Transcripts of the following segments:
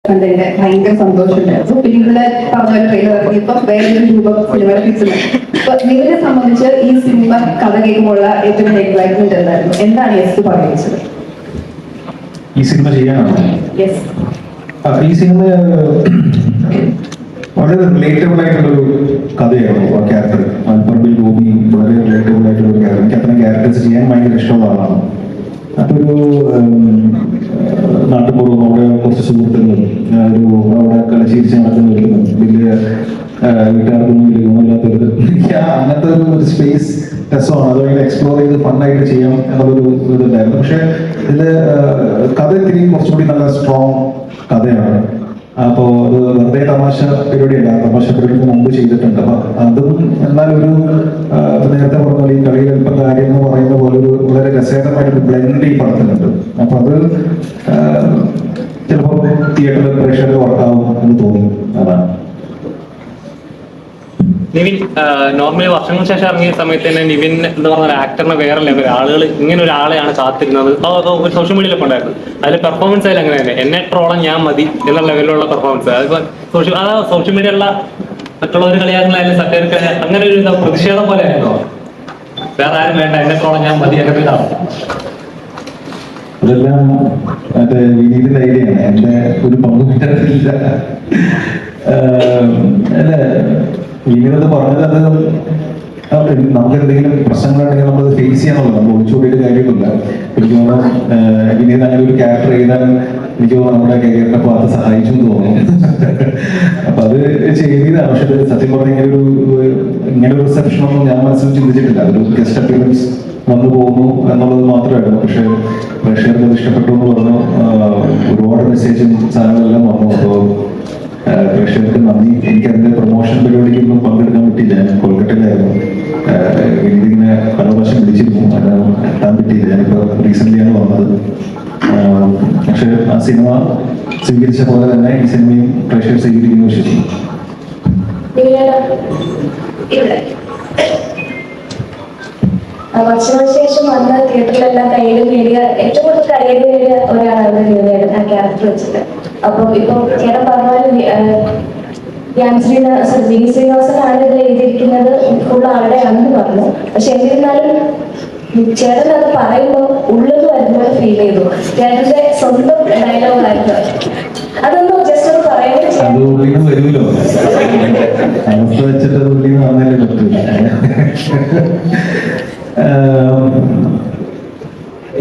കണ്ടതിന്റെ ഭയങ്കര സന്തോഷമുണ്ടായിരുന്നു. പിന്നെ നിങ്ങളുടെ പറഞ്ഞ ട്രെയിലർ ഇറങ്ങിയപ്പോ വേറൊരു രൂപം സിനിമയുടെ ഫിക്സ്. അപ്പൊ നിങ്ങളെ സംബന്ധിച്ച് ഈ സിനിമ കഥ കേൾക്കുമ്പോഴുള്ള ഏറ്റവും എക്സൈറ്റ്മെന്റ് എന്തായിരുന്നു? എന്താണ് യെസ് പറയുന്നത്? ഈ സിനിമ ചെയ്യാനാണ്. ഈ സിനിമ വളരെ റിലേറ്റബിൾ ആയിട്ടുള്ളൊരു കഥയാണ്. ആ ക്യാരക്ടർ അൽപർബിൽ ഗോപി വളരെ റിലേറ്റബിൾ ആയിട്ടുള്ള ഒരു ക്യാരക്ടർ. എനിക്ക് അത്തരം ക്യാരക്ടേഴ്സ് ചെയ്യാൻ ഭയങ്കര ഇഷ്ടമുള്ള ആളാണ്. അതൊരു നാട്ടുപുറം അവിടെ കുറച്ച് സുഹൃത്തുക്കൾ ഒരു അവിടെ കളിച്ചിരിച്ച് നടക്കുന്ന വലിയ വീട്ടുകാർക്കൊന്നും ഇല്ലാത്തൊരു അങ്ങനത്തെ ഒരു സ്പേസ് രസമാണ്. അത് ഭയങ്കര എക്സ്പ്ലോർ ചെയ്ത് ഫണ്ണായിട്ട് ചെയ്യാം എന്നുള്ളൊരു ഇതുണ്ടായിരുന്നു. പക്ഷെ ഇതില് കഥ ഇത്തിരി കുറച്ചുകൂടി നല്ല സ്ട്രോങ് കഥയാണ്. അപ്പോ അത് വെറുതെ തമാശ പരിപാടിയല്ല, തമാശ പരിപാടിക്ക് മുമ്പ് ചെയ്തിട്ടുണ്ട്. അപ്പൊ അതും എന്നാലൊരു നേരത്തെ പറഞ്ഞ പോലെ ഈ കളിയിൽ അല്പം കാര്യം എന്ന് പറയുന്ന പോലെ ഒരു വളരെ രസകരമായിട്ടൊരു ബ്ലെൻഡ് ഈ പടത്തിലുണ്ട്. അപ്പൊ അത് ചിലപ്പോൾ തിയേറ്ററിൽ പ്രേക്ഷകർ വർക്കാവും എന്ന് തോന്നി. അതാണ്. നിവിൻ നോർമലി വർഷങ്ങൾക്ക് ശേഷം ഇറങ്ങിയ സമയത്ത് തന്നെ നിവിൻ എന്ന് പറഞ്ഞ ആക്ടറിന് വേറെ ലെവൽ ആളുകൾ ഇങ്ങനെ ഒരാളെയാണ് കാത്തിരുന്നത്. ഒരു സോഷ്യൽ മീഡിയയിലൊക്കെ ഉണ്ടായിരുന്നു. അതിൽ പെർഫോമൻസ് ആയാലും അങ്ങനെ തന്നെ എന്നെ ട്രോളം ഞാൻ മതി എന്ന ലെവലിലുള്ള പെർഫോമൻസ്. അതിപ്പോ സോഷ്യൽ മീഡിയയിലുള്ള മറ്റുള്ളവർ കളിയാക്കലായാലും സത്യർക്ക് അങ്ങനെ ഒരു പ്രതിഷേധം പോലെ ആയിരുന്നോ? വേറെ ആരും വേണ്ട, എന്നെ ട്രോളം ഞാൻ മതി എന്നൊക്കെ ഇതാണ്. അതെല്ലാം മറ്റേ വിനീതിന്റെ ഐഡിയയാണ്. എന്റെ ഒരു പങ്കുമില്ല. അല്ലെ വിനീത് പറഞ്ഞത് അത് നമുക്ക് എന്തെങ്കിലും പ്രശ്നങ്ങളുണ്ടെങ്കിൽ നമ്മൾ ഫേസ് ചെയ്യാന്നുള്ളത്. നമ്മൾ ഒളിച്ചോടിയിട്ട് കാര്യമില്ല. എനിക്ക് തോന്നുന്നു വിനീത് അങ്ങനെ ഒരു ക്യാരക്ടർ ചെയ്താൽ എനിക്ക് തോന്നുന്നു നമ്മുടെ കരിയറിന്റെ ഭാഗത്ത് സഹായിച്ചു എന്ന് തോന്നുന്നു. അപ്പൊ അത് ചെയ്തതാണ്. പക്ഷെ അത് സത്യം പറഞ്ഞ ഇങ്ങനെ ഒരു റിസപ്ഷൻ ഒന്നും ഞാൻ മനസ്സിൽ ചിന്തിച്ചിട്ടില്ല. അതൊരു ഗസ്റ്റ് അപ്പിയറൻസ് വന്നു പോകുന്നു എന്നുള്ളത് മാത്രമായിരുന്നു. പക്ഷെ പ്രേക്ഷകർക്ക് അത് ഇഷ്ടപ്പെട്ടു എന്ന് പറഞ്ഞു. ഒരുപാട് മെസ്സേജും സാധനങ്ങളെല്ലാം വന്നു. അപ്പോൾ പ്രേക്ഷകർക്ക് നന്ദി. എനിക്ക് അതിന്റെ പ്രൊമോഷൻ പരിപാടിക്കൊന്നും പങ്കെടുക്കാൻ പറ്റിയില്ല. ഞാൻ കൊൽക്കട്ടയിലായിരുന്നു. ഇങ്ങനെ പല പ്രാവശ്യം വിളിച്ചിരുന്നു, എത്താൻ പറ്റിയില്ല. ഞാനിപ്പോ റീസെന്റ് വന്നത്. പക്ഷെ ആ സിനിമ സ്വീകരിച്ച പോലെ തന്നെ ഈ സിനിമയും പ്രേക്ഷകർ സ്വീകരിക്കുന്നു വിശ്വസിക്കുന്നു. വർഷങ്ങൾക്ക് ശേഷം വന്ന തിയേറ്ററിലെല്ലാം കയ്യിലും നേടിയ ഏറ്റവും കൂടുതൽ കയ്യിൽ നേടിയ ഒരാളാണ് നിവിനേട്ടൻ ആ ക്യാരക്ടർ വെച്ചിട്ട്. അപ്പം ഇപ്പൊ ചേട്ടൻ പറഞ്ഞ പോലെ വിനീത് ശ്രീനിവാസനാണ് ഇത് എഴുതിയിരിക്കുന്നത്, ഫുൾ ആളുടെയാണെന്ന് പറഞ്ഞു. പക്ഷെ എന്നിരുന്നാലും ചേട്ടൻ അത് പറയുമ്പോൾ ഉള്ളിൽ വരുമ്പോൾ ഫീൽ ചെയ്തു. ചേട്ടന്റെ സ്വന്തം ഡയലോഗായിരുന്നു. അതൊന്നും ജസ്റ്റ് ഒന്ന് പറയുന്നത്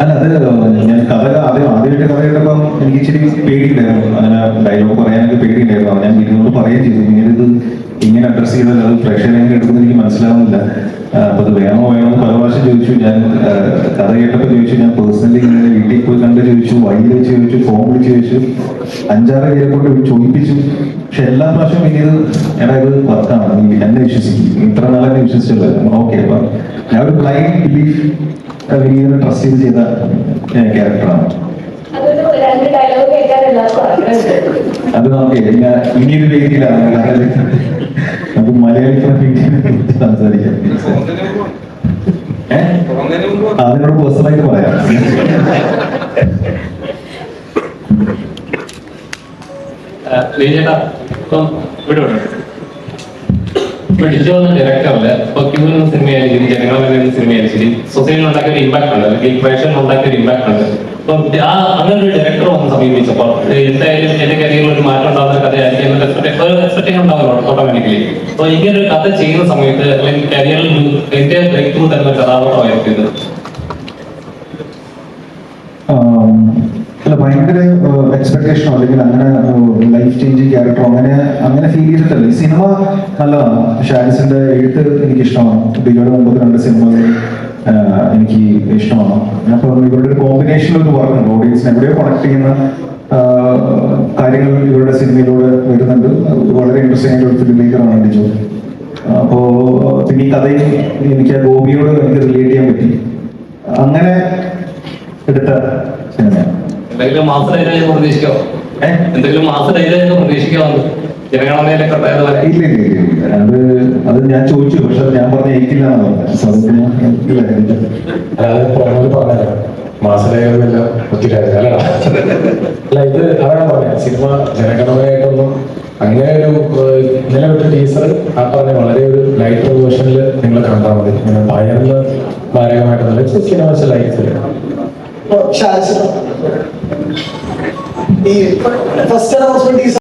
അല്ല, അത് ഞാൻ കഥ ആദ്യമായിട്ട് കഥ കേട്ടപ്പം എനിക്ക് ഇച്ചിരി പേടിയുണ്ടായിരുന്നു. അങ്ങനെ ഡയലോഗ് പറയാനൊക്കെ പേടിയുണ്ടായിരുന്നു. ഞാൻ ഇതിനോട് പറയുകയും ചെയ്തു, ഇങ്ങനെ അഡ്രസ് ചെയ്താൽ അത് പ്രേക്ഷകരെ എങ്ങനെ എടുക്കുന്നത് എനിക്ക് മനസ്സിലാവുന്നില്ല. അപ്പൊ അത് വേണോ എന്ന് പല പ്രാവശ്യം ചോദിച്ചു. ഞാൻ കഥ കേട്ടപ്പോൾ ചോദിച്ചു, ഞാൻ പേഴ്സണലി ഇങ്ങനെ വീട്ടിൽ പോയി കണ്ട് ചോദിച്ചു, വഴി വെച്ച് ചോദിച്ചു, ഫോൺ വിളിച്ച് ചോദിച്ചു, 5-6 പേരെ കൊണ്ട് ചോദിപ്പിച്ചു. പക്ഷെ എല്ലാ പ്രാവശ്യവും ഇത് എടാ ഇത് വർക്കാണ്, നീ എന്നെ വിശ്വസിക്കും, ഇത്ര നാളെ വിശ്വസിച്ചല്ലോ. ഓക്കെ, അപ്പൊ ഞാൻ ഒരു ബ്ലൈൻഡ് ബിലീഫ് വിനീതിനെ ട്രസ്റ്റ് ചെയ്ത് ചെയ്ത ക്യാരക്ടറാണ്. അത് നമുക്ക് ഇനിയൊരു രീതിയിലാണ് നമുക്ക് മലയാളി സംസാരിക്കാം. അതിനോട് പേഴ്സണലായിട്ട് പറയാം. ഇപ്പം ഇവിടെ ഡയറക്ടറല്ല, ഇപ്പൊ ക്യൂൻ എന്ന സിനിമയായിരിക്കും, ജനങ്ങളെന്ന സിനിമയായിരിക്കും, സൊസൈറ്റിയിൽ ഉണ്ടാക്കിയ ഒരു ഇമ്പാക്ട് ഉണ്ട്, അല്ലെങ്കിൽ പ്രേക്ഷകർ ഉണ്ടാക്കിയ ഒരു ഇമ്പാക്ട് ഉണ്ട്. അപ്പം അങ്ങനെ ഒരു ഡയറക്ടർ വന്ന് സമീപിച്ചപ്പോൾ എന്തായാലും എന്റെ കരിയറിൽ ഒരു മാറ്റം ഉണ്ടാകുന്ന കഥയായിരിക്കും എന്നൊരു എക്സ്പെക്ടേഷൻ ഉണ്ടാവുമല്ലോ ഓട്ടോമാറ്റിക്കലി. അപ്പൊ ഇങ്ങനെ ഒരു കഥ ചെയ്യുന്ന സമയത്ത് അല്ലെങ്കിൽ കരിയറിൽ എന്റെ ബ്രേക്ക് ത്രൂ തരുന്ന കഥാപാത്രമായിരിക്കും ഇത്. അല്ല, ഭയങ്കര എക്സ്പെക്ടേഷനോ അല്ലെങ്കിൽ അങ്ങനെ ലൈഫ് ചേഞ്ചിങ് ക്യാരക്ടറോ അങ്ങനെ ഫീൽ ചെയ്തിട്ടല്ല. ഈ സിനിമ നല്ലതാണ്. ഷാരിസിന്റെ എഴുത്ത് എനിക്ക് ഇഷ്ടമാണ്. ദിഗയുടെ മുമ്പത്തെ 2 സിനിമകൾ എനിക്ക് ഇഷ്ടമാണ്. അപ്പൊ ഇവരുടെ ഒരു കോമ്പിനേഷൻ ഒരു വർക്കുണ്ട്. ഓഡിയൻസിനെ എവിടെയോ കണക്ട് ചെയ്യുന്ന കാര്യങ്ങൾ ഇവരുടെ സിനിമയിലൂടെ വരുന്നുണ്ട്. വളരെ ഇൻട്രസ്റ്റിംഗ് ആയിട്ട് ഒരു ഫിലിം മേക്കറാണ് ഡിജോ. അപ്പോ പിന്നെ ഈ കഥയും എനിക്ക് ആ ഗോപിയോട് എനിക്ക് റിലേറ്റ് ചെയ്യാൻ പറ്റി. അങ്ങനെ എടുത്ത സിനിമയാണ്. എന്തെങ്കിലും മാസ ഡയലോഗ് പ്രതീക്ഷിക്കാമോ? എന്തെങ്കിലും മാസ ഡയലോഗ് പ്രതീക്ഷിക്കാമോ? ജനഗണനയിലൊക്കെ അത് ഞാൻ ചോദിച്ചു, പക്ഷെ ഞാൻ പറഞ്ഞ ഏക്കില്ല. മാസലേഖമെല്ലാം ഒത്തിരിയായിരുന്നു അല്ല അല്ല ഇത് അതാണ് പറയാം സിനിമ ജനഗണമനായിട്ടൊന്നും അങ്ങനെ ഒരു ഇന്നലെ വിട്ട ടീച്ചർ ആ പറഞ്ഞ വളരെ ഒരു ലൈറ്റർ വേർഷനിൽ നിങ്ങൾ കണ്ടാൽ മതി ഇങ്ങനെ ഭയന്ന് മാരകമായിട്ടൊന്നുമില്ല സിനിമ ലൈഫ് ഈ ഫസ്റ്റ് അനൗൺസ്മെന്റ്